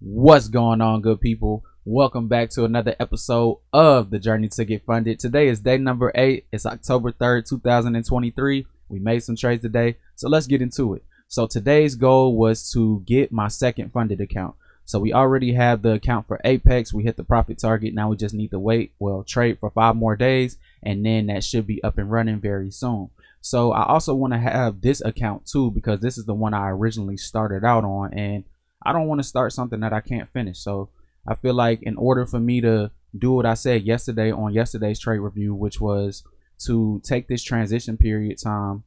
What's going on, good people? Welcome back to another episode of the Journey to Get Funded. Today is day number 8. It's October 3rd, 2023. We made some trades today, so let's get into it. So today's goal was to get my second funded account. So we already have the account for Apex. We hit the profit target. Now we just need to trade for 5 more days, and then that should be up and running very soon. So I also want to have this account too, because this is the one I originally started out on, and I don't want to start something that I can't finish. So I feel like in order for me to do what I said yesterday on yesterday's trade review, which was to take this transition period time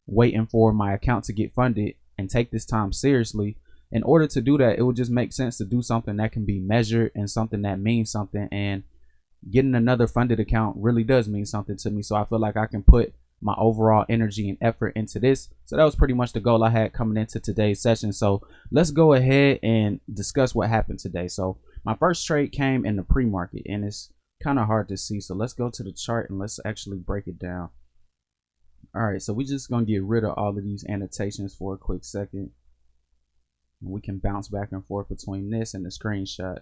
waiting for my account to get funded and take this time seriously, in order to do that, it would just make sense to do something that can be measured and something that means something. And getting another funded account really does mean something to me. So I feel like I can put my overall energy and effort into this. So that was pretty much the goal I had coming into today's session. So let's go ahead and discuss what happened today. So my first trade came in the pre-market, and it's kind of hard to see. So let's go to the chart and let's actually break it down. All right, so we're just gonna get rid of all of these annotations for a quick second. We can bounce back and forth between this and the screenshot.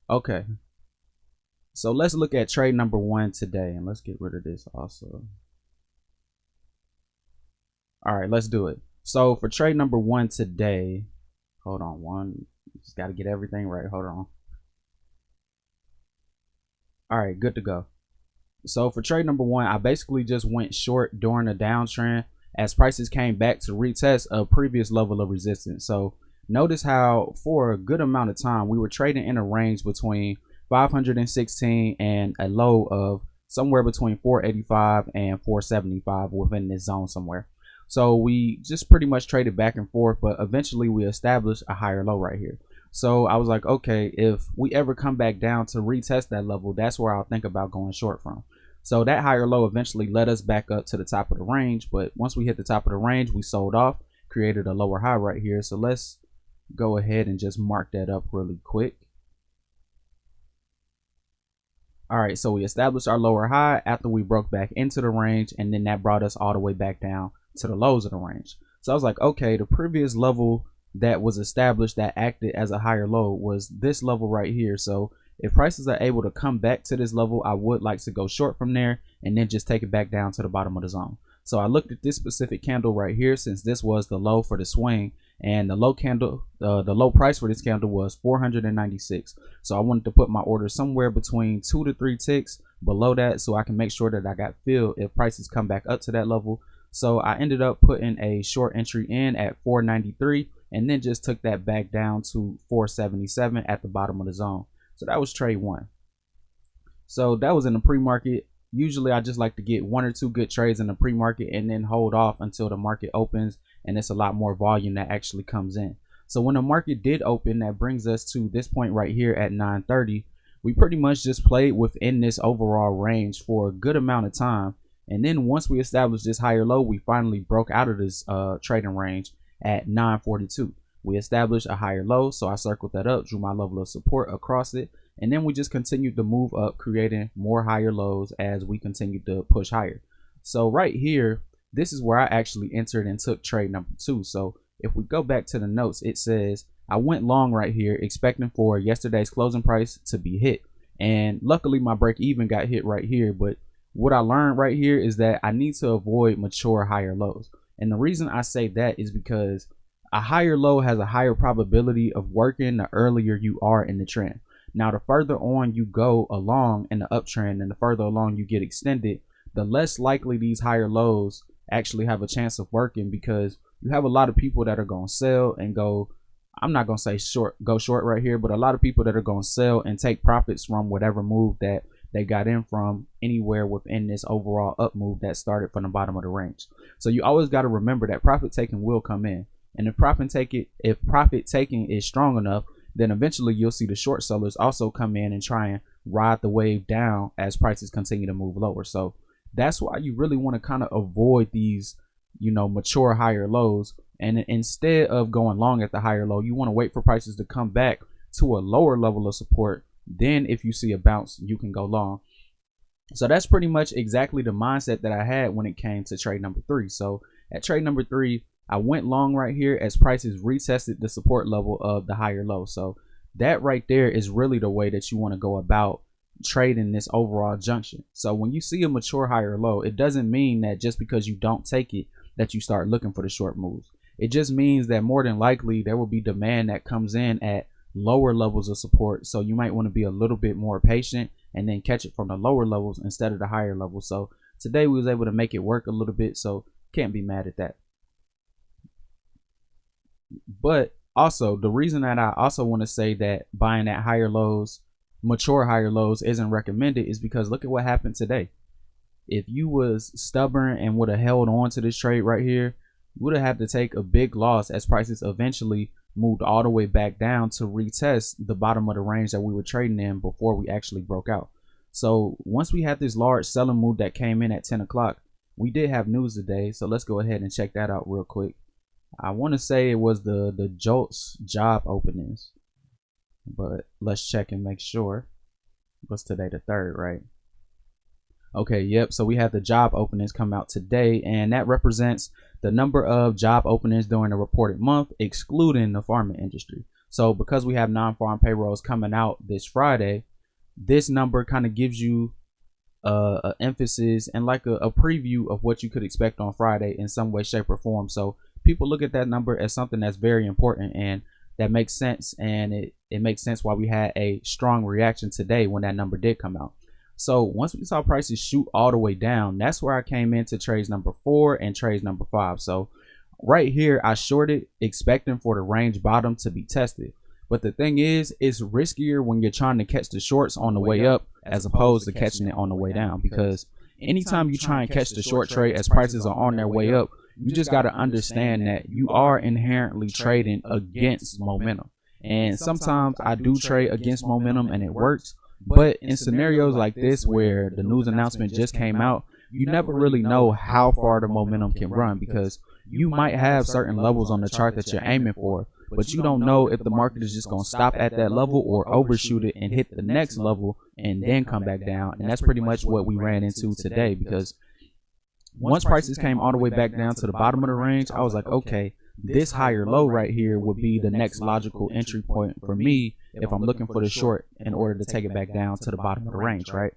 Okay, so let's look at trade number 1 today, and let's get rid of this also. All right, let's do it. So for trade number 1 today, hold on, just got to get everything right. Hold on. All right, good to go. So for trade number 1, I basically just went short during a downtrend as prices came back to retest a previous level of resistance. So notice how for a good amount of time we were trading in a range between 516 and a low of somewhere between 485 and 475 within this zone somewhere. So we just pretty much traded back and forth, but eventually we established a higher low right here. So I was like, okay, if we ever come back down to retest that level, that's where I'll think about going short from. So that higher low eventually led us back up to the top of the range, but once we hit the top of the range, we sold off, created a lower high right here. So let's go ahead and just mark that up really quick. All right, so we established our lower high after we broke back into the range, and then that brought us all the way back down to the lows of the range. So I was like, okay, the previous level that was established that acted as a higher low was this level right here. So if prices are able to come back to this level, I would like to go short from there and then just take it back down to the bottom of the zone. So I looked at this specific candle right here, since this was the low for the swing, and the low candle, the low price for this candle was 496. So I wanted to put my order somewhere between 2 to 3 ticks below that, so I can make sure that I got filled if prices come back up to that level. So I ended up putting a short entry in at 493, and then just took that back down to 477 at the bottom of the zone. So that was trade 1. So that was in the pre-market. Usually I just like to get 1 or 2 good trades in the pre-market and then hold off until the market opens and it's a lot more volume that actually comes in. So when the market did open, that brings us to this point right here at 9:30. We pretty much just played within this overall range for a good amount of time. And then once we established this higher low, we finally broke out of this trading range at 9:42. We established a higher low, so I circled that up, drew my level of support across it, and then we just continued to move up, creating more higher lows as we continued to push higher. So right here, this is where I actually entered and took trade number 2. So if we go back to the notes, it says I went long right here expecting for yesterday's closing price to be hit, and luckily my break even got hit right here. But what I learned right here is that I need to avoid mature higher lows, and the reason I say that is because a higher low has a higher probability of working the earlier you are in the trend. Now, the further on you go along in the uptrend and the further along you get extended, the less likely these higher lows actually have a chance of working, because you have a lot of people that are going to sell and go, I'm not going to say go short right here, but a lot of people that are going to sell and take profits from whatever move that they got in from anywhere within this overall up move that started from the bottom of the range. So you always got to remember that profit taking will come in. And if profit taking is strong enough, then eventually you'll see the short sellers also come in and try and ride the wave down as prices continue to move lower. So that's why you really want to kind of avoid these, mature higher lows. And instead of going long at the higher low, you want to wait for prices to come back to a lower level of support. Then if you see a bounce, you can go long. So that's pretty much exactly the mindset that I had when it came to trade number 3. So at trade number 3, I went long right here as prices retested the support level of the higher low. So that right there is really the way that you want to go about trading this overall junction. So when you see a mature higher low, it doesn't mean that just because you don't take it that you start looking for the short moves. It just means that more than likely there will be demand that comes in at lower levels of support. So you might want to be a little bit more patient and then catch it from the lower levels instead of the higher levels. So today we was able to make it work a little bit, so can't be mad at that. But also the reason that I also want to say that buying at higher lows, mature higher lows, isn't recommended is because look at what happened today. If you was stubborn and would have held on to this trade right here, you would have had to take a big loss as prices eventually moved all the way back down to retest the bottom of the range that we were trading in before we actually broke out. So once we had this large selling move that came in at 10 o'clock, we did have news today. So let's go ahead and check that out real quick. I want to say it was the JOLTS job openings, but let's check and make sure. What's today, the 3rd, right? Okay, yep. So we have the job openings come out today, and that represents the number of job openings during the reported month, excluding the farming industry. So because we have non-farm payrolls coming out this Friday, this number kind of gives you an emphasis and like a preview of what you could expect on Friday in some way, shape, or form. So people look at that number as something that's very important, and that makes sense. And it makes sense why we had a strong reaction today when that number did come out. So once we saw prices shoot all the way down, that's where I came into trades number 4 and trades number 5. So right here, I shorted expecting for the range bottom to be tested. But the thing is, it's riskier when you're trying to catch the shorts on the way up as opposed to catching it on the way down, because anytime you try and catch the short trade as prices are on their way up, you just got to understand that you are inherently trading against momentum. And sometimes I do trade against momentum and it works. But in scenarios like this where the news announcement just came out, you never really know how far the momentum can run, because you might have certain levels on the chart that you're aiming for, but you don't know if the market is just going to stop at that level or overshoot it and hit the next level and then come back down. And that's pretty much what we ran into today, because once prices came all the way back down to the bottom of the range, I was like, okay, this higher low right here would be the next logical entry point for me if I'm looking for the short in order to take it back down to the bottom of the range, right?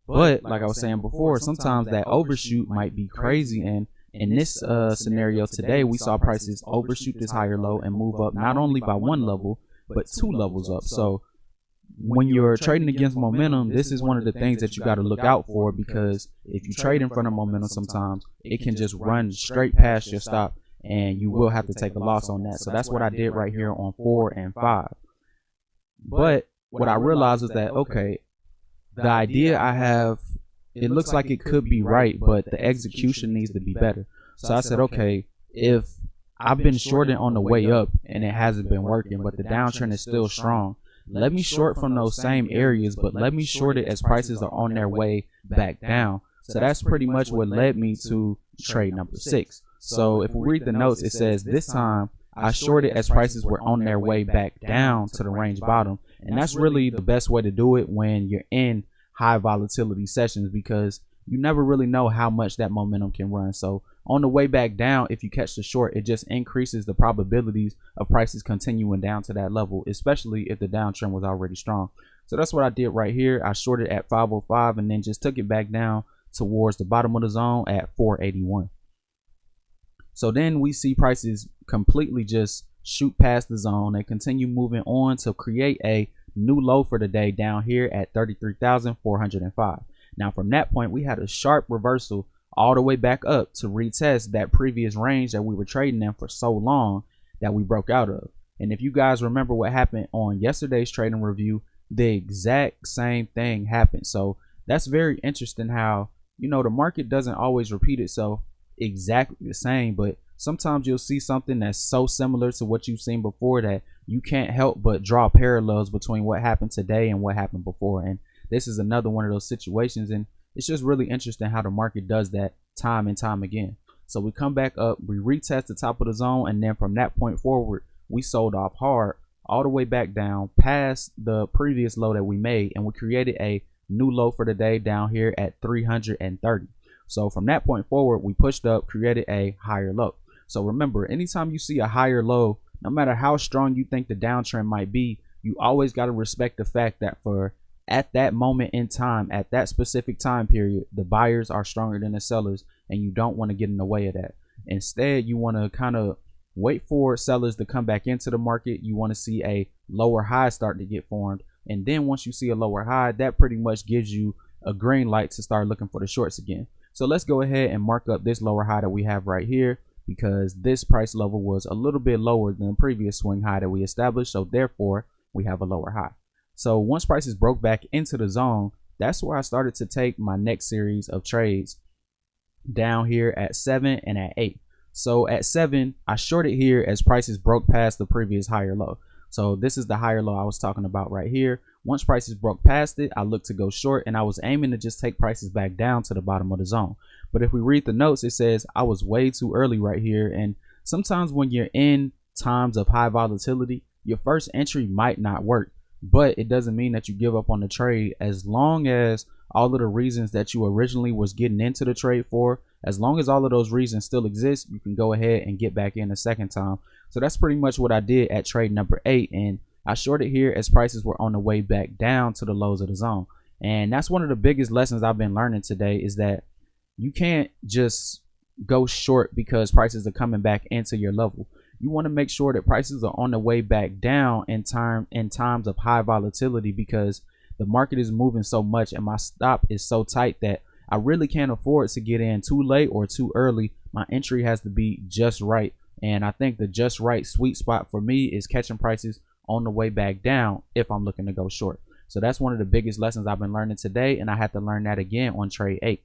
But like I was saying before, sometimes that overshoot might be crazy. And in this scenario today, we saw prices overshoot this higher low and move up not only by 1 level, but 2 levels up. So when you're trading against momentum, this is one of the things that you got to look out for, because if you trade in front of momentum, sometimes it can just run straight past your stop and you will have to take a loss on that. So that's what I did right here on 4 and 5. But what I realized is that, okay, the idea I have, it looks like it could be right, but the execution needs to be better. So I said, okay, if I've been shorting on the way up and it hasn't been working, but the downtrend is still strong, let me short from those same areas, but let me short it as prices are on their way back down. So that's pretty much what led me to trade number 6. So if we read the notes, it says this time I shorted as prices were on their way back down to the range bottom. And that's really the best way to do it when you're in high volatility sessions, because you never really know how much that momentum can run. So on the way back down, if you catch the short, it just increases the probabilities of prices continuing down to that level, especially if the downtrend was already strong. So that's what I did right here. I shorted at 505 and then just took it back down towards the bottom of the zone at 481. So then we see prices completely just shoot past the zone. They continue moving on to create a new low for the day down here at 33,405. Now from that point, we had a sharp reversal all the way back up to retest that previous range that we were trading in for so long that we broke out of. And if you guys remember what happened on yesterday's trading review, the exact same thing happened. So that's very interesting how, you know, the market doesn't always repeat itself exactly the same, but sometimes you'll see something that's so similar to what you've seen before that you can't help but draw parallels between what happened today and what happened before. And this is another one of those situations, and it's just really interesting how the market does that time and time again. So we come back up, we retest the top of the zone, and then from that point forward, we sold off hard all the way back down past the previous low that we made, and we created a new low for the day down here at 330. So from that point forward, we pushed up, created a higher low. So remember, anytime you see a higher low, no matter how strong you think the downtrend might be, you always got to respect the fact that for at that moment in time, at that specific time period, the buyers are stronger than the sellers, and you don't want to get in the way of that. Instead, you want to kind of wait for sellers to come back into the market. You want to see a lower high start to get formed, and then once you see a lower high, that pretty much gives you a green light to start looking for the shorts again. So let's go ahead and mark up this lower high that we have right here, because this price level was a little bit lower than the previous swing high that we established, so therefore we have a lower high. So once prices broke back into the zone, that's where I started to take my next series of trades down here at 7 and at 8. So at 7, I shorted here as prices broke past the previous higher low. So this is the higher low I was talking about right here. Once prices broke past it, I looked to go short, and I was aiming to just take prices back down to the bottom of the zone. But if we read the notes, it says I was way too early right here. And sometimes when you're in times of high volatility, your first entry might not work, but it doesn't mean that you give up on the trade. As long as all of the reasons that you originally was getting into the trade for, as long as all of those reasons still exist, you can go ahead and get back in a second time. So that's pretty much what I did at trade number 8, and I shorted here as prices were on the way back down to the lows of the zone. And that's one of the biggest lessons I've been learning today, is that you can't just go short because prices are coming back into your level. You want to make sure that prices are on the way back down in times of high volatility, because the market is moving so much and my stop is so tight that I really can't afford to get in too late or too early. My entry has to be just right. And I think the just right sweet spot for me is catching prices on the way back down if I'm looking to go short. So that's one of the biggest lessons I've been learning today, and I had to learn that again on trade 8.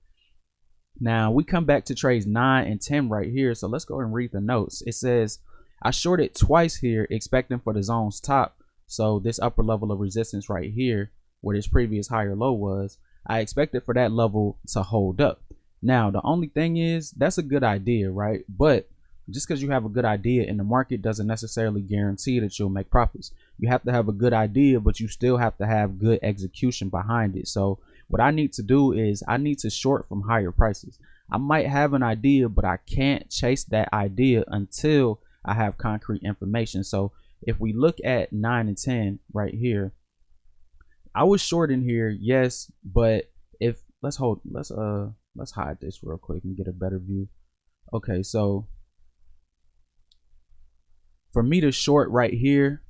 Now we come back to trades 9 and 10 right here. So let's go and read the notes. It says I shorted twice here, expecting for the zone's top. So this upper level of resistance right here, where this previous higher low was, I expected for that level to hold up. Now, the only thing is, that's a good idea, right? But just because you have a good idea in the market doesn't necessarily guarantee that you'll make profits. You have to have a good idea, but you still have to have good execution behind it. So what I need to do is I need to short from higher prices. I might have an idea, but I can't chase that idea until I have concrete information. So if we look at 9 and 10 right here, I was short in here, yes, but if let's hide this real quick and get a better view. Okay, so for me to short right here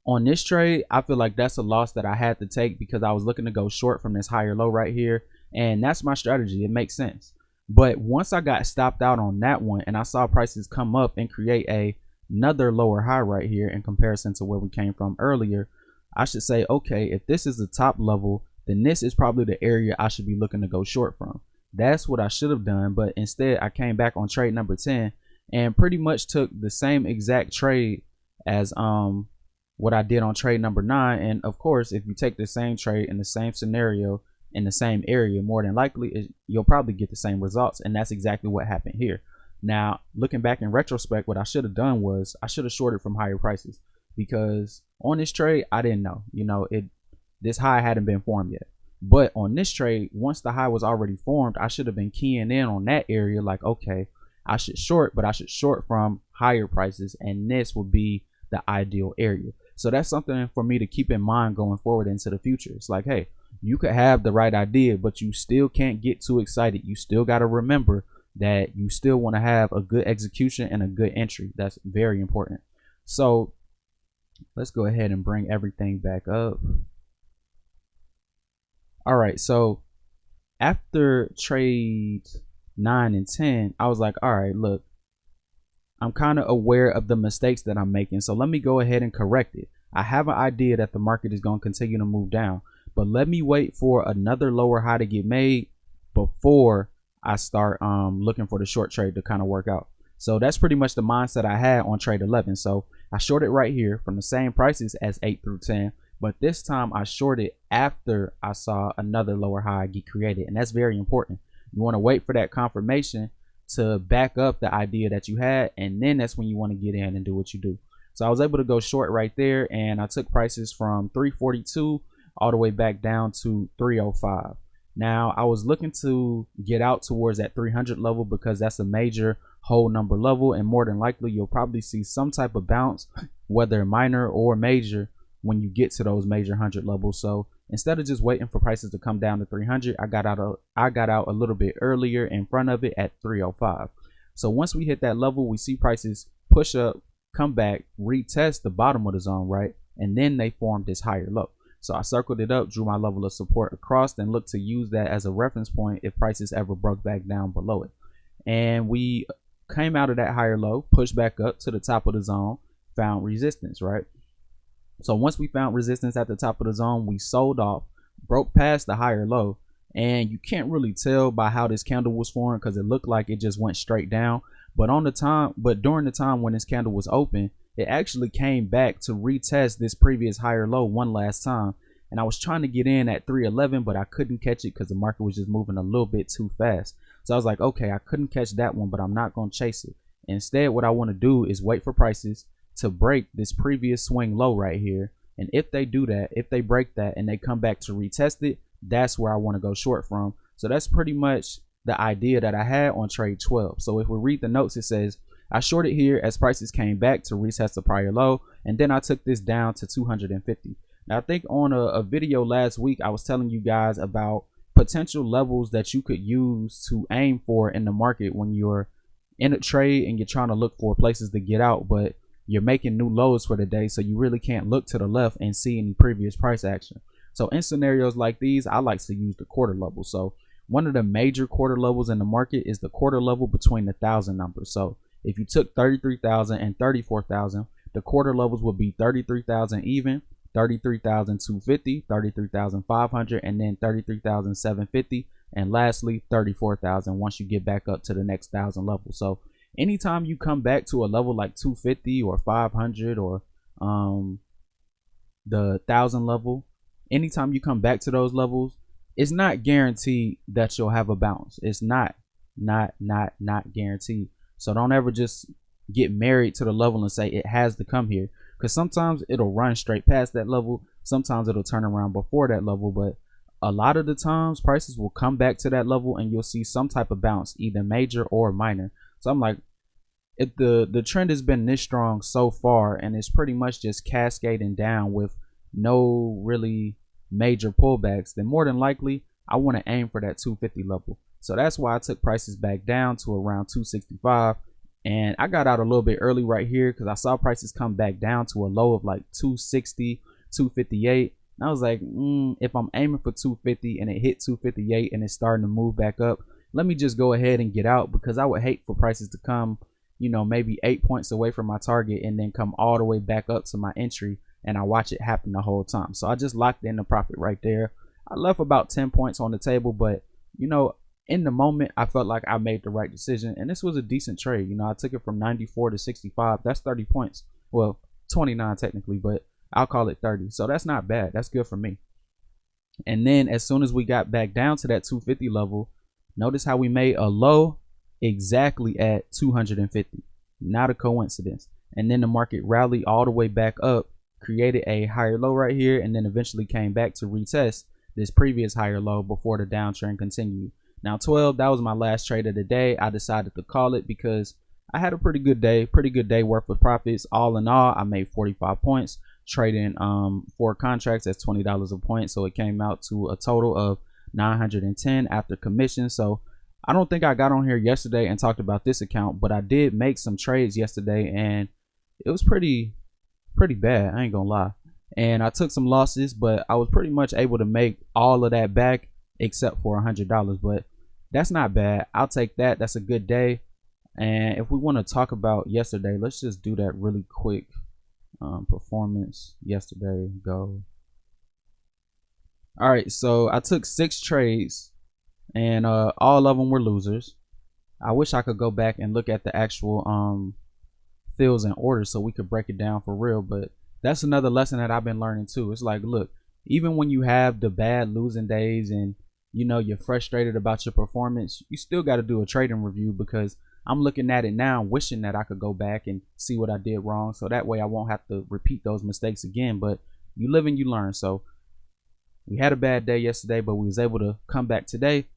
on this trade, I feel like that's a loss that I had to take, because I was looking to go short from this higher low right here, and that's my strategy. It makes sense. But once I got stopped out on that one and I saw prices come up and create another lower high right here in comparison to where we came from earlier, I should say, okay, if this is the top level, then this is probably the area I should be looking to go short from. That's what I should have done. But instead, I came back on trade number 10 and pretty much took the same exact trade as what I did on trade number 9. And of course, if you take the same trade in the same scenario in the same area, more than likely you'll probably get the same results. And that's exactly what happened here. Now, looking back in retrospect, what I should have done was I should have shorted from higher prices, because on this trade, I didn't know, this high hadn't been formed yet. But on this trade, once the high was already formed, I should have been keying in on that area, like, okay, I should short, but I should short from higher prices, and this would be the ideal area. So that's something for me to keep in mind going forward into the future. It's like, hey, you could have the right idea, but you still can't get too excited. You still got to remember that you still want to have a good execution and a good entry. That's very important. So let's go ahead and bring everything back up. All right, so after trades 9 and 10, I was like, all right, look, I'm kind of aware of the mistakes that I'm making, so let me go ahead and correct it. I have an idea that the market is going to continue to move down, but let me wait for another lower high to get made before I start looking for the short trade to kind of work out. So that's pretty much the mindset I had on trade 11. So I shorted right here from the same prices as 8 through 10, but this time I shorted after I saw another lower high get created, and that's very important. You want to wait for that confirmation to back up the idea that you had, and then that's when you want to get in and do what you do. So I was able to go short right there, and I took prices from 342 all the way back down to 305. Now I was looking to get out towards that 300 level, because that's a major whole number level, and more than likely you'll probably see some type of bounce, whether minor or major, when you get to those major 100 levels. So instead of just waiting for prices to come down to 300, I got out a little bit earlier in front of it at 305. So once we hit that level, we see prices push up, come back, retest the bottom of the zone, right? And then they formed this higher low. So I circled it up, drew my level of support across, and looked to use that as a reference point if prices ever broke back down below it. And we came out of that higher low, pushed back up to the top of the zone, found resistance, right? So once we found resistance at the top of the zone, we sold off, broke past the higher low, and you can't really tell by how this candle was formed because it looked like it just went straight down. But during the time when this candle was open, it actually came back to retest this previous higher low one last time. And I was trying to get in at 311, but I couldn't catch it because the market was just moving a little bit too fast. So I was like, okay, I couldn't catch that one, but I'm not going to chase it. Instead, what I want to do is wait for prices to break this previous swing low right here. And if they do that, if they break that and they come back to retest it, that's where I want to go short from. So that's pretty much the idea that I had on trade 12. So if we read the notes, it says I shorted here as prices came back to retest the prior low, and then I took this down to 250. Now I think on a video last week I was telling you guys about potential levels that you could use to aim for in the market when you're in a trade and you're trying to look for places to get out, but you're making new lows for the day, so you really can't look to the left and see any previous price action. So in scenarios like these, I like to use the quarter level. So one of the major quarter levels in the market is the quarter level between the 1,000 numbers. So if you took 33,000 and 34,000, the quarter levels would be 33,000 even, 33,250, 33,500, and then 33,750, and lastly 34,000 once you get back up to the next 1,000 level. So anytime you come back to a level like 250 or 500 or the 1,000 level, anytime you come back to those levels, it's not guaranteed that you'll have a bounce. It's not guaranteed. So don't ever just get married to the level and say it has to come here, because sometimes it'll run straight past that level, sometimes it'll turn around before that level, but a lot of the times prices will come back to that level and you'll see some type of bounce, either major or minor. So I'm like, if the trend has been this strong so far and it's pretty much just cascading down with no really major pullbacks, then more than likely I want to aim for that 250 level. So that's why I took prices back down to around 265, and I got out a little bit early right here because I saw prices come back down to a low of like 260, 258. And I was like, if I'm aiming for 250 and it hit 258 and it's starting to move back up, let me just go ahead and get out, because I would hate for prices to come, you know, maybe 8 points away from my target and then come all the way back up to my entry, and I watch it happen the whole time. So I just locked in the profit right there. I left about 10 points on the table, but you know, in the moment I felt like I made the right decision, and this was a decent trade. You know, I took it from 94 to 65. That's 30 points. Well, 29 technically, but I'll call it 30. So that's not bad. That's good for me. And then as soon as we got back down to that 250 level, notice how we made a low exactly at 250. Not a coincidence. And then the market rallied all the way back up, created a higher low right here, and then eventually came back to retest this previous higher low before the downtrend continued. Now 12, that was my last trade of the day. I decided to call it because I had a pretty good day worth of profits. All in all, I made 45 points trading 4 contracts at $20 a point. So it came out to a total of 910 after commission. So I don't think I got on here yesterday and talked about this account, but I did make some trades yesterday and it was pretty bad, I ain't gonna lie. And I took some losses, but I was pretty much able to make all of that back except for $100. But that's not bad. I'll take that. That's a good day. And if we want to talk about yesterday, let's just do that really quick. Performance yesterday, go. All right, so I took 6 trades and all of them were losers. I wish I could go back and look at the actual fills and orders so we could break it down for real, but that's another lesson that I've been learning too. It's like, look, even when you have the bad losing days and you know you're frustrated about your performance, you still got to do a trading review, because I'm looking at it now wishing that I could go back and see what I did wrong, so that way I won't have to repeat those mistakes again. But you live and you learn. So we had a bad day yesterday, but we was able to come back today,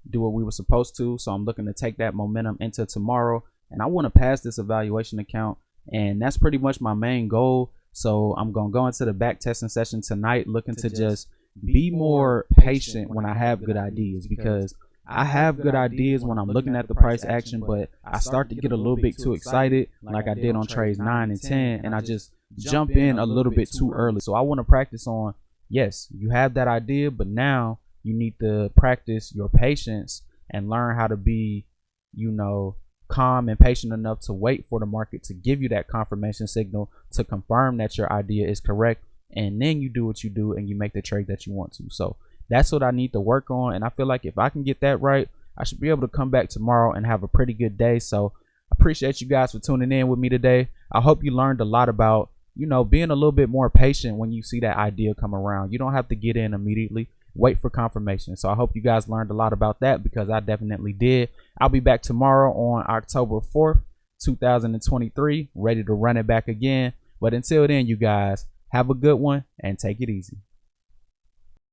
do what we were supposed to. So I'm looking to take that momentum into tomorrow and I want to pass this evaluation account, and that's pretty much my main goal. So I'm gonna go into the back testing session tonight, looking to just be more patient when I have good ideas, because I have good ideas when I'm looking at the price action, but I start to get a little bit too excited, like I did on trades 9 and 10, and I just jump in a little bit too early. So I want to practice on, yes, you have that idea, but now you need to practice your patience and learn how to be, you know, calm and patient enough to wait for the market to give you that confirmation signal to confirm that your idea is correct, and then you do what you do and you make the trade that you want to. So that's what I need to work on, and I feel like if I can get that right, I should be able to come back tomorrow and have a pretty good day. So I appreciate you guys for tuning in with me today. I hope you learned a lot about, you know, being a little bit more patient when you see that idea come around. You don't have to get in immediately. Wait for confirmation. So I hope you guys learned a lot about that, because I definitely did. I'll be back tomorrow on October 4th, 2023, ready to run it back again. But until then, you guys have a good one and take it easy.